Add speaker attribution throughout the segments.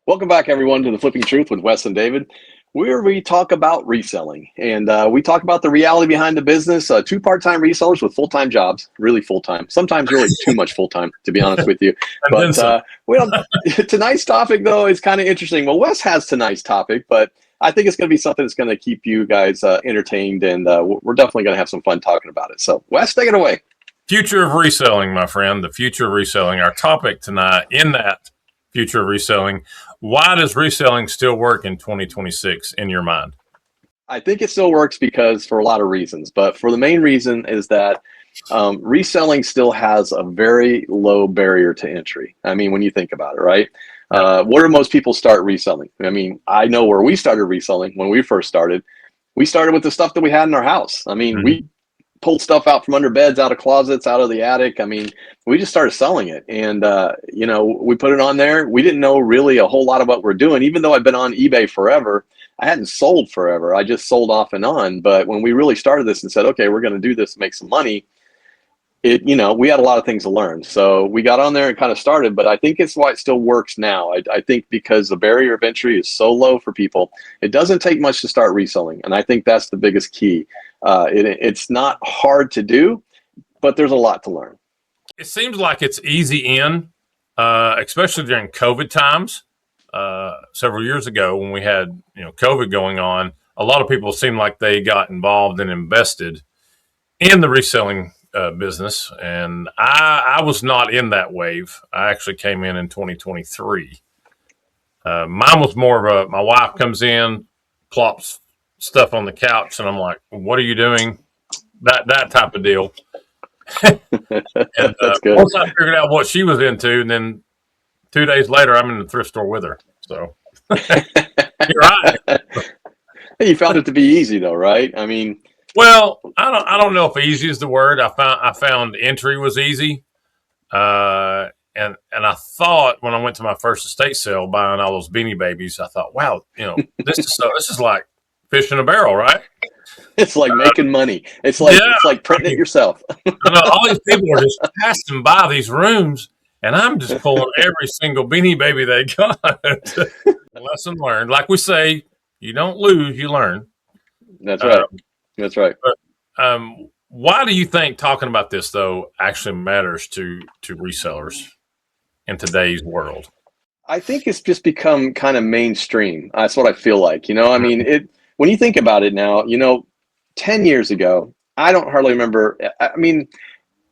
Speaker 1: Welcome back, everyone, to the Flipping Truth with Wes and David, where we talk about reselling. And we talk about the reality behind the business. Two part-time resellers with full-time jobs, really full-time, sometimes really too much full-time, to be honest with you.
Speaker 2: And then
Speaker 1: But
Speaker 2: some.
Speaker 1: tonight's topic, though, is kind of interesting. Well, Wes has tonight's topic, but I think it's going to be something that's going to keep you guys entertained, and we're definitely going to have some fun talking about it. So, Wes, take it away.
Speaker 2: Future of reselling, my friend, the future of reselling. Our topic tonight in that future of reselling, why does reselling still work in 2026 in your mind?
Speaker 1: I think it still works because for a lot of reasons, but for the main reason is that reselling still has a very low barrier to entry. I mean, when you think about it, right? Where do most people start reselling? I mean, I know where we started reselling when we first started. We started with the stuff that we had in our house. I mean, we pulled stuff out from under beds, out of closets, out of the attic. I mean, we just started selling it. And, we put it on there. We didn't know really a whole lot of what we're doing. Even though I've been on eBay forever, I hadn't sold forever. I just sold off and on. But when we really started this and said, okay, we're going to do this, make some money, we had a lot of things to learn. So we got on there and kind of started, but I think it's why it still works now. I think because the barrier of entry is so low for people, it doesn't take much to start reselling. And I think that's the biggest key. It's not hard to do, but there's a lot to learn.
Speaker 2: It seems like it's easy in, especially during COVID times. Several years ago when we had COVID going on, a lot of people seemed like they got involved and invested in the reselling business, and I was not in that wave. I actually came in 2023. Mine was more of my wife comes in, plops stuff on the couch, and I'm like, what are you doing? That type of deal. And
Speaker 1: That's good.
Speaker 2: once I figured out what she was into, and then 2 days later, I'm in the thrift store with her. So you're right.
Speaker 1: You found it to be easy though, right? I mean,
Speaker 2: Well, I don't know if easy is the word. I found entry was easy, and I thought when I went to my first estate sale buying all those Beanie Babies, I thought, wow, this is like fish in a barrel, right?
Speaker 1: it's like making money. It's like printing it yourself.
Speaker 2: I know all these people are just passing by these rooms, and I'm just pulling every single Beanie Baby they got. Lesson learned. Like we say, you don't lose, you learn.
Speaker 1: That's right. That's right.
Speaker 2: Why do you think talking about this though actually matters to resellers in today's world?
Speaker 1: I think it's just become kind of mainstream. That's what I feel like. I mean, when you think about it now, 10 years ago, I don't hardly remember. I mean,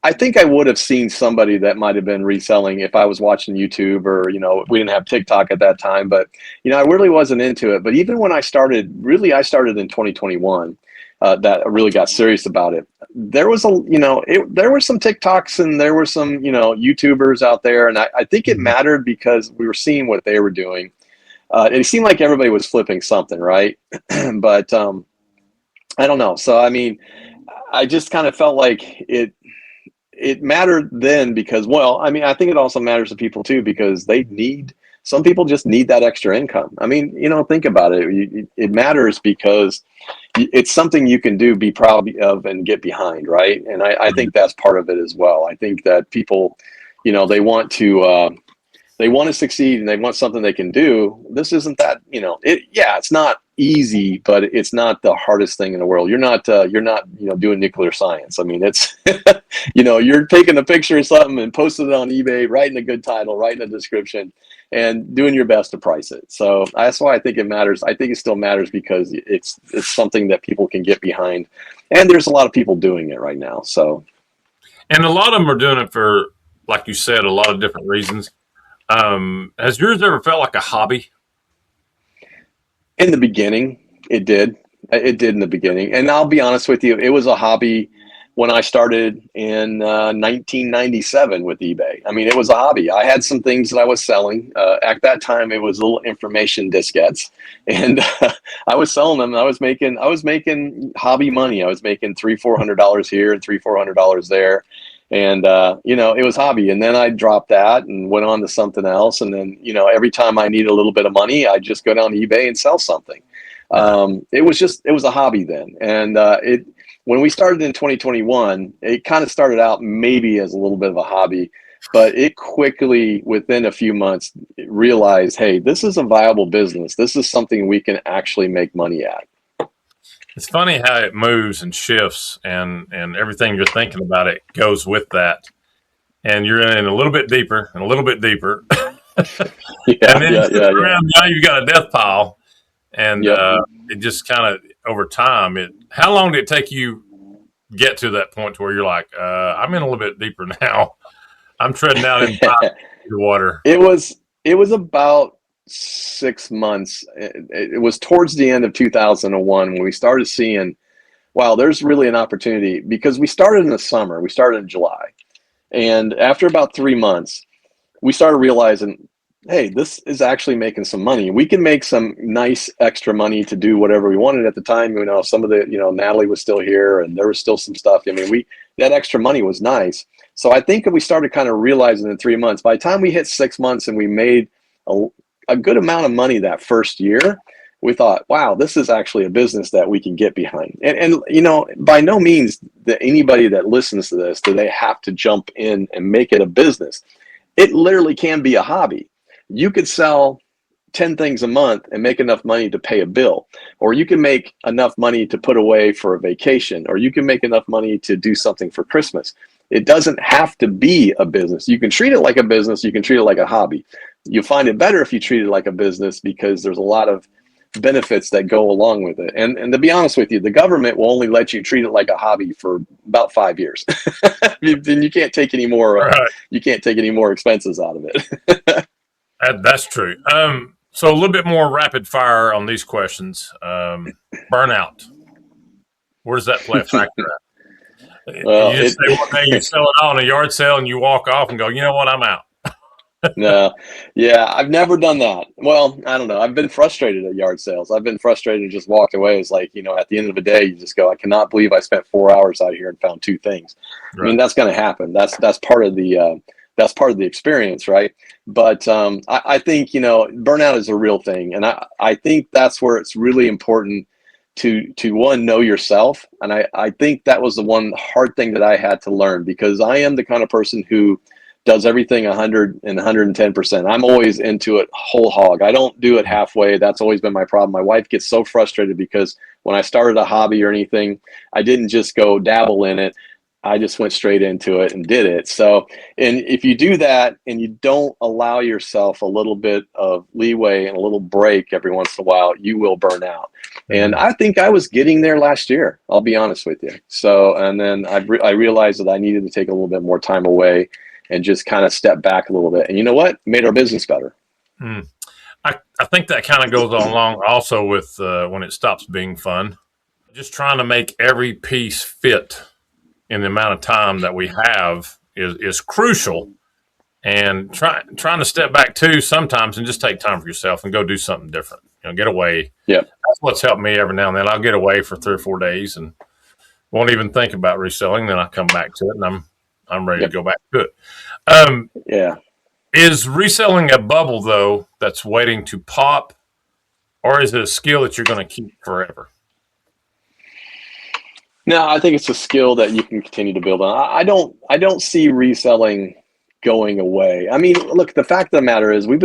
Speaker 1: I think I would have seen somebody that might have been reselling if I was watching YouTube or, we didn't have TikTok at that time, but, I really wasn't into it. But even when I started in 2021. That I really got serious about it. There was there were some TikToks and there were some, YouTubers out there. And I think it mattered because we were seeing what they were doing. It seemed like everybody was flipping something, right? But I don't know. So, I mean, I just kind of felt like it mattered then because, well, I mean, I think it also matters to people too, because some people just need that extra income. I mean, think about it. It matters because it's something you can do, be proud of, and get behind, right? And I think that's part of it as well. I think that people, they want to succeed and they want something they can do. This isn't that, it's not easy, but it's not the hardest thing in the world. You're not doing nuclear science. I mean, it's, you're taking a picture of something and posting it on eBay, writing a good title, writing a description, and doing your best to price it. So that's why I think it matters. I think it still matters because it's something that people can get behind, and there's a lot of people doing it right now. So,
Speaker 2: and a lot of them are doing it for, like you said, a lot of different reasons. Has yours ever felt like a hobby?
Speaker 1: in the beginning, it did. It did in the beginning, and I'll be honest with you, it was a hobby when I started in 1997 with eBay. I mean, it was a hobby. I had some things that I was selling. At that time, it was little information diskettes, and I was selling them. I was making hobby money. I was making $300-400 here and $300-400 there, and it was hobby. And then I dropped that and went on to something else. And then every time I needed a little bit of money, I just go down to eBay and sell something. It was a hobby then, and when we started in 2021, it kind of started out maybe as a little bit of a hobby, but it quickly, within a few months, realized, hey, this is a viable business. This is something we can actually make money at.
Speaker 2: It's funny how it moves and shifts, and everything you're thinking about it goes with that. And you're in a little bit deeper and a little bit deeper. And then you look around, now you've got a death pile. And it just kind of, over time, how long did it take you get to that point to where you're like, I'm in a little bit deeper now. I'm treading out in the water.
Speaker 1: It was about 6 months. It was towards the end of 2001 when we started seeing, wow, there's really an opportunity, because we started in the summer. We started in July. And after about 3 months, we started realizing, hey, this is actually making some money. We can make some nice extra money to do whatever we wanted at the time. You know, some of the, Natalie was still here and there was still some stuff. I mean, that extra money was nice. So I think we started kind of realizing in 3 months, by the time we hit 6 months and we made a good amount of money that first year, we thought, wow, this is actually a business that we can get behind. And by no means that anybody that listens to this, do they have to jump in and make it a business. It literally can be a hobby. You could sell 10 things a month and make enough money to pay a bill, or you can make enough money to put away for a vacation, or you can make enough money to do something for Christmas. It doesn't have to be a business. You can treat it like a business. You can treat it like a hobby. You find it better if you treat it like a business, because there's a lot of benefits that go along with it. And to be honest with you, the government will only let you treat it like a hobby for about 5 years. Then you can't take any more. You can't take any more expenses out of it.
Speaker 2: That's true. So a little bit more rapid fire on these questions. Burnout. Where does that play a factor at?
Speaker 1: Well,
Speaker 2: you just say one day you sell it on a yard sale and you walk off and go, you know what, I'm out.
Speaker 1: No, yeah, I've never done that. Well, I don't know. I've been frustrated at yard sales. I've been frustrated and just walked away. It's like, at the end of the day, you just go, I cannot believe I spent 4 hours out here and found 2 things. Right. I mean, that's going to happen. That's part of the experience, right? But I think, burnout is a real thing. And I think that's where it's really important to one, know yourself. And I think that was the one hard thing that I had to learn, because I am the kind of person who does everything 100 and 110%. I'm always into it whole hog. I don't do it halfway. That's always been my problem. My wife gets so frustrated because when I started a hobby or anything, I didn't just go dabble in it. I just went straight into it and did it. So, and if you do that and you don't allow yourself a little bit of leeway and a little break every once in a while, you will burn out. And I think I was getting there last year, I'll be honest with you. So, and then I realized that I needed to take a little bit more time away and just kind of step back a little bit. And you know what? It made our business better.
Speaker 2: I think that kind of goes along also with when it stops being fun. Just trying to make every piece fit in the amount of time that we have is crucial. And trying to step back too sometimes and just take time for yourself and go do something different. Get away.
Speaker 1: Yeah,
Speaker 2: that's what's helped me every now and then. I'll get away for 3 or 4 days and won't even think about reselling. Then I come back to it and I'm ready to go back to it.
Speaker 1: Yeah.
Speaker 2: Is reselling a bubble though that's waiting to pop, or is it a skill that you're going to keep forever?
Speaker 1: No, I think it's a skill that you can continue to build on. I don't see reselling going away. I mean, look, the fact of the matter is there's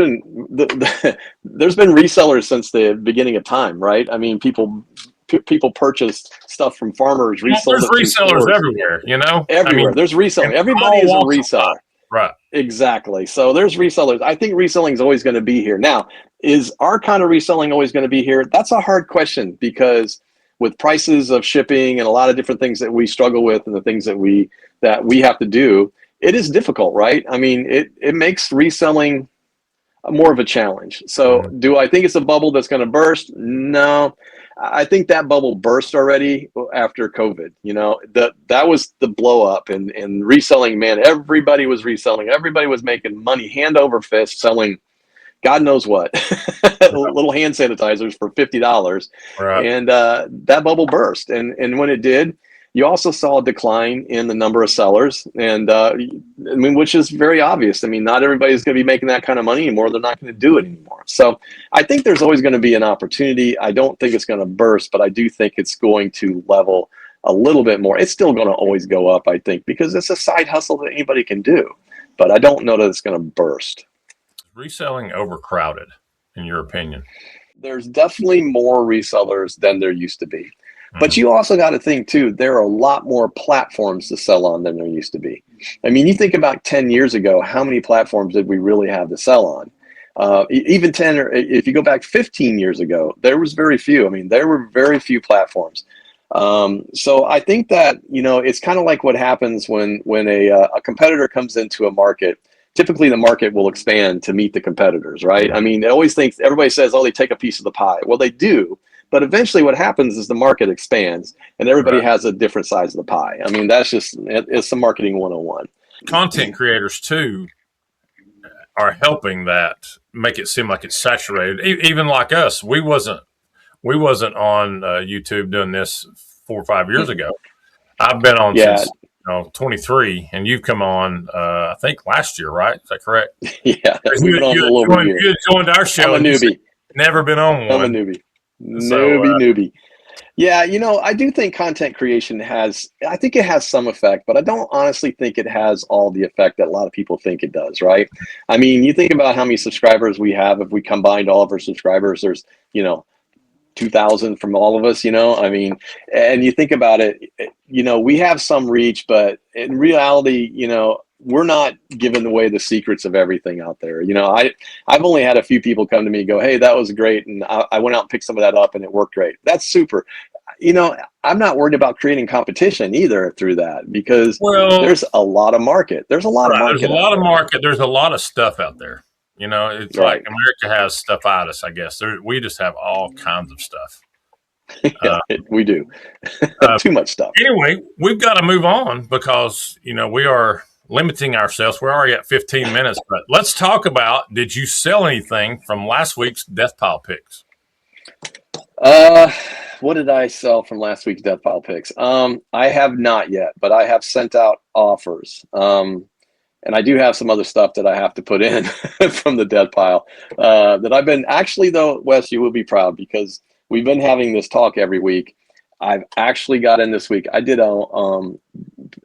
Speaker 1: been resellers since the beginning of time, right? I mean, people purchased stuff from farmers, resold it.
Speaker 2: There's resellers everywhere,
Speaker 1: Everywhere. I mean, there's reselling. Everybody is a reseller.
Speaker 2: Right.
Speaker 1: Exactly. So there's resellers. I think reselling is always going to be here. Now, is our kind of reselling always going to be here? That's a hard question, because with prices of shipping and a lot of different things that we struggle with and the things that we have to do, it is difficult, right? I mean, it makes reselling more of a challenge. So do I think it's a bubble that's going to burst? No. I think that bubble burst already after COVID. That was the blow up and reselling, man. Everybody was reselling. Everybody was making money hand over fist selling God knows what, little hand sanitizers for $50.
Speaker 2: Right.
Speaker 1: And that bubble burst. And when it did, you also saw a decline in the number of sellers. And which is very obvious. I mean, not everybody's going to be making that kind of money anymore. They're not going to do it anymore. So I think there's always going to be an opportunity. I don't think it's going to burst, but I do think it's going to level a little bit more. It's still going to always go up, I think, because it's a side hustle that anybody can do. but I don't know that it's going to burst.
Speaker 2: Reselling overcrowded, in your opinion?
Speaker 1: There's definitely more resellers than there used to be. But
Speaker 2: Mm-hmm.
Speaker 1: you also got to think too, there are a lot more platforms to sell on than there used to be. I mean, you think about 10 years ago, how many platforms did we really have to sell on? Even 10, or if you go back 15 years ago, there was very few. I mean, there were very few platforms. So I think that, it's kind of like what happens when a competitor comes into a market. Typically the market will expand to meet the competitors, right? I mean, everybody says, oh, they take a piece of the pie. Well, they do. But eventually what happens is the market expands and everybody
Speaker 2: Right.
Speaker 1: has a different size of the pie. I mean, it's some marketing 101.
Speaker 2: Content creators too are helping that make it seem like it's saturated. Even like us, we wasn't on YouTube doing this 4 or 5 years ago. I've been on
Speaker 1: Yeah.
Speaker 2: since 23, and you've come on I think last year, right? Is that correct?
Speaker 1: Yeah. We've been on for a little over a year.
Speaker 2: You joined our show.
Speaker 1: I'm a newbie.
Speaker 2: Never been on one.
Speaker 1: I'm a newbie.
Speaker 2: So,
Speaker 1: Newbie. Yeah, I do think content creation I think it has some effect, but I don't honestly think it has all the effect that a lot of people think it does, right? I mean, you think about how many subscribers we have. If we combined all of our subscribers, there's, 2,000 from all of us, I mean, and you think about it, we have some reach, but in reality, we're not giving away the secrets of everything out there. I've only had a few people come to me and go, hey, that was great. And I went out and picked some of that up and it worked great. That's super. I'm not worried about creating competition either through that because there's a lot of market. There's a lot of market.
Speaker 2: There's a lot of market. There's a lot of stuff out there. It's
Speaker 1: right.
Speaker 2: Like America has stuff at us, I guess. We just have all kinds of stuff.
Speaker 1: Yeah, we do. Too much stuff.
Speaker 2: Anyway, we've got to move on because, we are limiting ourselves. We're already at 15 minutes, but let's talk about, did you sell anything from last week's Death Pile Picks?
Speaker 1: What did I sell from last week's Death Pile Picks? I have not yet, but I have sent out offers. And I do have some other stuff that I have to put in from the Death Pile that I've been actually, though, Wes, you will be proud because we've been having this talk every week. I've actually got in this week. I did over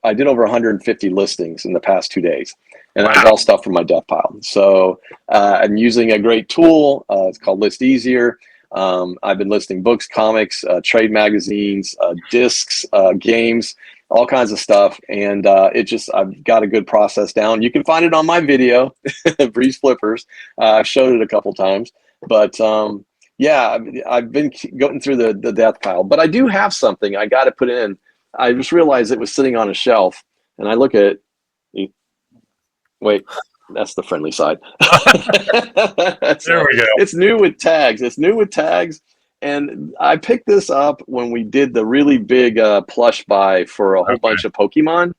Speaker 1: 150 listings in the past 2 days, and that was all stuff from my Death Pile. So I'm using a great tool. It's called List Easier. I've been listing books, comics, trade magazines, discs, games, all kinds of stuff. And I've got a good process down. You can find it on my video, Breeze Flippers. I've showed it a couple times, but yeah, I've been going through the Death Pile, but I do have something I got to put in. I just realized it was sitting on a shelf and I look at it. Wait. That's the friendly side.
Speaker 2: There we go.
Speaker 1: It's new with tags. And I picked this up when we did the really big plush buy for a whole bunch of Pokemon.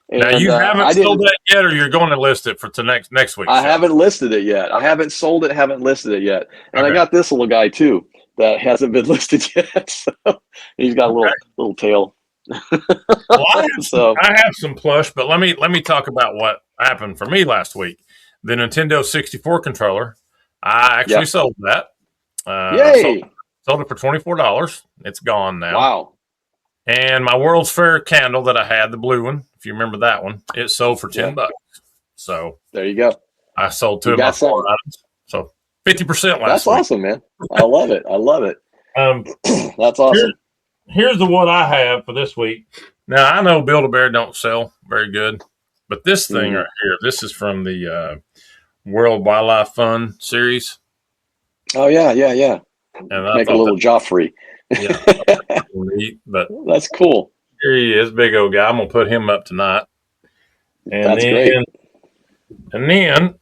Speaker 1: And,
Speaker 2: now you haven't sold that yet, or you're going to list it for next week?
Speaker 1: I haven't listed it yet. I haven't sold it, haven't listed it yet. And I got this little guy too that hasn't been listed yet. So he's got a little tail.
Speaker 2: Well, I have some plush, but let me talk about what happened for me last week. The Nintendo 64 controller, I actually sold that.
Speaker 1: Yay!
Speaker 2: Sold it for $24. It's gone now.
Speaker 1: Wow.
Speaker 2: And my World's Fair candle that I had, the blue one, if you remember that one, it sold for $10. So
Speaker 1: there you go.
Speaker 2: I sold two of my four items. So 50% last week.
Speaker 1: That's awesome, man. I love it. That's awesome.
Speaker 2: Here's what I have for this week. Now, I know Build-A-Bear don't sell very good, but this thing right here, this is from the World Wildlife Fund series.
Speaker 1: Oh, yeah.
Speaker 2: And
Speaker 1: make a little Joffrey.
Speaker 2: Yeah. Neat, but
Speaker 1: that's cool.
Speaker 2: Here he is, big old guy. I'm going to put him up tonight.
Speaker 1: That's great.
Speaker 2: And then,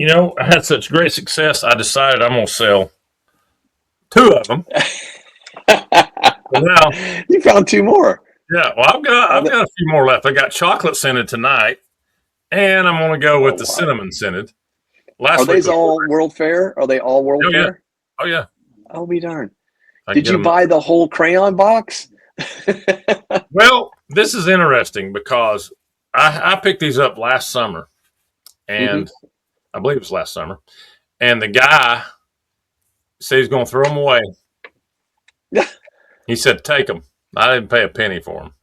Speaker 2: I had such great success, I decided I'm going to sell two of them. Now,
Speaker 1: you found two more.
Speaker 2: Yeah, well, I've got a few more left. I got chocolate scented tonight, and I'm going to go with the cinnamon scented.
Speaker 1: Are these all World Fair? Are they all World Fair?
Speaker 2: Oh yeah.
Speaker 1: I'll be darned. Did you buy the whole crayon box?
Speaker 2: Well, this is interesting because I picked these up last summer, and I believe it was last summer, and the guy said he's going to throw them away. He said, take them. I didn't pay a penny for them.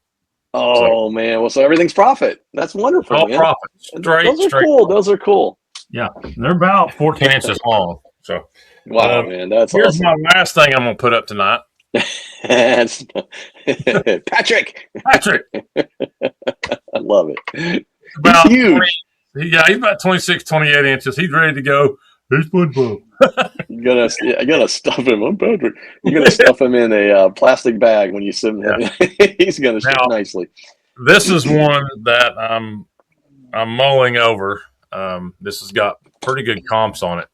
Speaker 2: So
Speaker 1: Oh man. Well, so everything's profit. That's wonderful,
Speaker 2: all
Speaker 1: man.
Speaker 2: profit,
Speaker 1: Those are
Speaker 2: straight.
Speaker 1: cool. Those are cool.
Speaker 2: Yeah, they're about 14 inches long. So
Speaker 1: Wow,
Speaker 2: um,
Speaker 1: man. That's
Speaker 2: here's my
Speaker 1: awesome.
Speaker 2: last thing I'm going to put up tonight.
Speaker 1: That's- Patrick,
Speaker 2: Patrick,
Speaker 1: I love it. He's
Speaker 2: about 20.
Speaker 1: huge.
Speaker 2: Yeah, he's about 26, 28 inches. He's ready to go. He's SpongeBob.
Speaker 1: I gotta stuff him. I'm Patrick. You're gonna stuff him in a plastic bag when you send
Speaker 2: Yeah.
Speaker 1: him. He's gonna ship
Speaker 2: Now,
Speaker 1: nicely.
Speaker 2: this is one that I'm mulling over. This has got pretty good comps on it.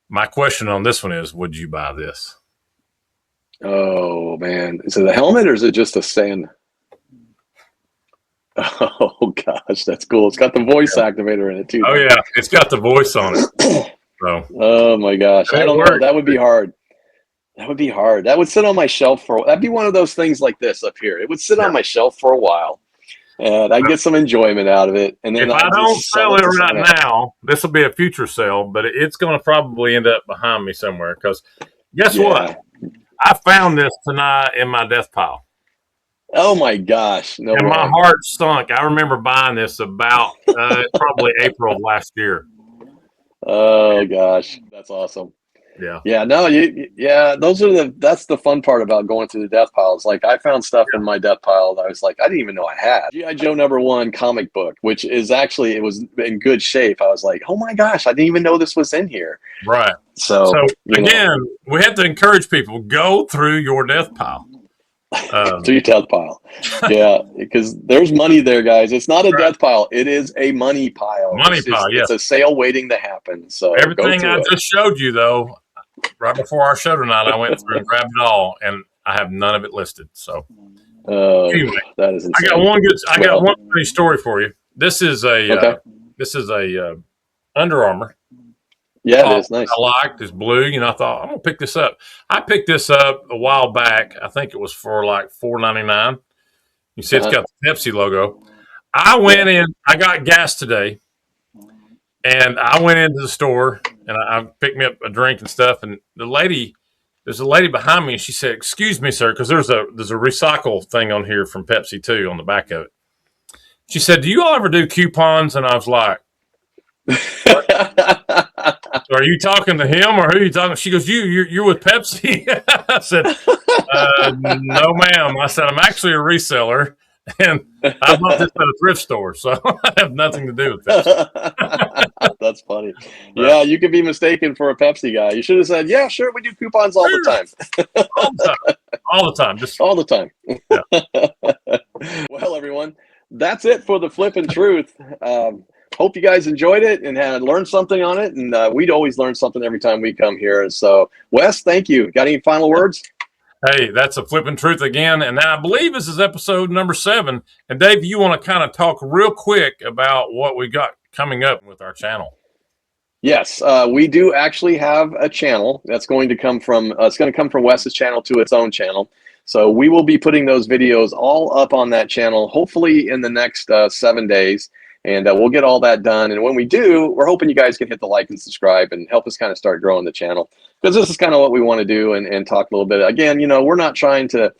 Speaker 2: My question on this one is, would you buy this?
Speaker 1: Oh man, is it a helmet or is it just a stand? Oh gosh, that's cool. It's got the voice
Speaker 2: Yeah.
Speaker 1: activator in it too.
Speaker 2: Oh yeah, it's got the voice on it. So
Speaker 1: Oh my gosh, I
Speaker 2: it
Speaker 1: don't know.
Speaker 2: works.
Speaker 1: That would be hard. That would be hard. That would sit on my shelf for. That'd be one of those things like this up here. It would sit
Speaker 2: Yeah.
Speaker 1: on my shelf for a while, and I get some enjoyment out of it, and then
Speaker 2: If I
Speaker 1: I
Speaker 2: don't
Speaker 1: just sell
Speaker 2: sell
Speaker 1: it
Speaker 2: it
Speaker 1: to
Speaker 2: right
Speaker 1: someone else.
Speaker 2: now, this will be a future sale, but it's going to probably end up behind me somewhere. Because guess what?
Speaker 1: Yeah.
Speaker 2: I found this tonight in my death pile,
Speaker 1: Oh my gosh, no
Speaker 2: and my
Speaker 1: way.
Speaker 2: heart sunk. I remember buying this about probably April of last year.
Speaker 1: Oh gosh, that's awesome.
Speaker 2: Yeah,
Speaker 1: Yeah, no, yeah, that's the fun part about going through the death piles. Like I found stuff in my death pile that I was like, I didn't even know I had. G.I. Joe #1 comic book, which is actually, it was in good shape. I was like, oh my gosh, I didn't even know this was in here.
Speaker 2: right.
Speaker 1: So,
Speaker 2: So
Speaker 1: you know,
Speaker 2: again, we have to encourage people go through your death pile.
Speaker 1: to your death pile. Yeah, because there's money there, guys. It's not a
Speaker 2: Right.
Speaker 1: death pile. It is a money pile.
Speaker 2: Money pile.
Speaker 1: It's
Speaker 2: Yes.
Speaker 1: a sale waiting to happen. So go
Speaker 2: Everything I
Speaker 1: through it.
Speaker 2: just showed you, though, right before our show tonight, I went through and grabbed it all, and I have none of it listed. So anyway,
Speaker 1: That is
Speaker 2: I got
Speaker 1: insane.
Speaker 2: one good. I got
Speaker 1: Well,
Speaker 2: one funny story for you.
Speaker 1: okay.
Speaker 2: This is a Under Armour
Speaker 1: Yeah, it
Speaker 2: top
Speaker 1: is nice.
Speaker 2: I liked. It's blue. You know, I thought I'm gonna pick this up. I picked this up a while back. I think it was for like $4.99. You see, it's
Speaker 1: Uh-huh.
Speaker 2: got the Pepsi logo. I went in. I got gas today, and I went into the store and I picked me up a drink and stuff. And there's a lady behind me, and she said, "Excuse me, sir," because there's a recycle thing on here from Pepsi too on the back of it. She said, "Do you all ever do coupons?" And I was like, "Are you talking to him or who are you talking?" She goes, "You're with Pepsi." I said, "No, ma'am." I said, "I'm actually a reseller, and I bought this at a thrift store, so I have nothing to do with Pepsi."
Speaker 1: That's funny.
Speaker 2: But,
Speaker 1: Yeah, you could be mistaken for a Pepsi guy. You should have said, "Yeah, sure, we do coupons all the time."
Speaker 2: all the time, all the time. Just
Speaker 1: All the time.
Speaker 2: yeah.
Speaker 1: Well, everyone, that's it for the Flippin' Truth. Hope you guys enjoyed it and had learned something on it. And we'd always learn something every time we come here. So, Wes, thank you. Got any final words?
Speaker 2: Hey, that's a flipping truth again. And now I believe this is episode number 7. And Dave, you want to kind of talk real quick about what we got coming up with our channel?
Speaker 1: Yes, we do actually have a channel that's going to come from, it's going to come from Wes's channel to its own channel. So we will be putting those videos all up on that channel, hopefully in the next 7 days. And we'll get all that done. And when we do, we're hoping you guys can hit the like and subscribe and help us kind of start growing the channel, because this is kind of what we want to do and talk a little bit. Again, you know, we're not trying to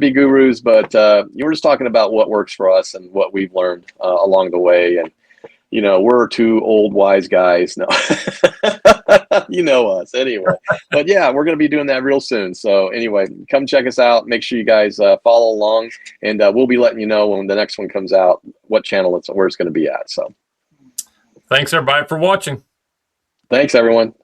Speaker 1: be gurus, but we're just talking about what works for us and what we've learned along the way. And you know, we're two old wise guys. No, you know us anyway. But yeah, we're going to be doing that real soon. So anyway, come check us out. Make sure you guys follow along, and we'll be letting you know when the next one comes out, what channel where it's going to be at. So
Speaker 2: Thanks, everybody, for watching.
Speaker 1: thanks, everyone.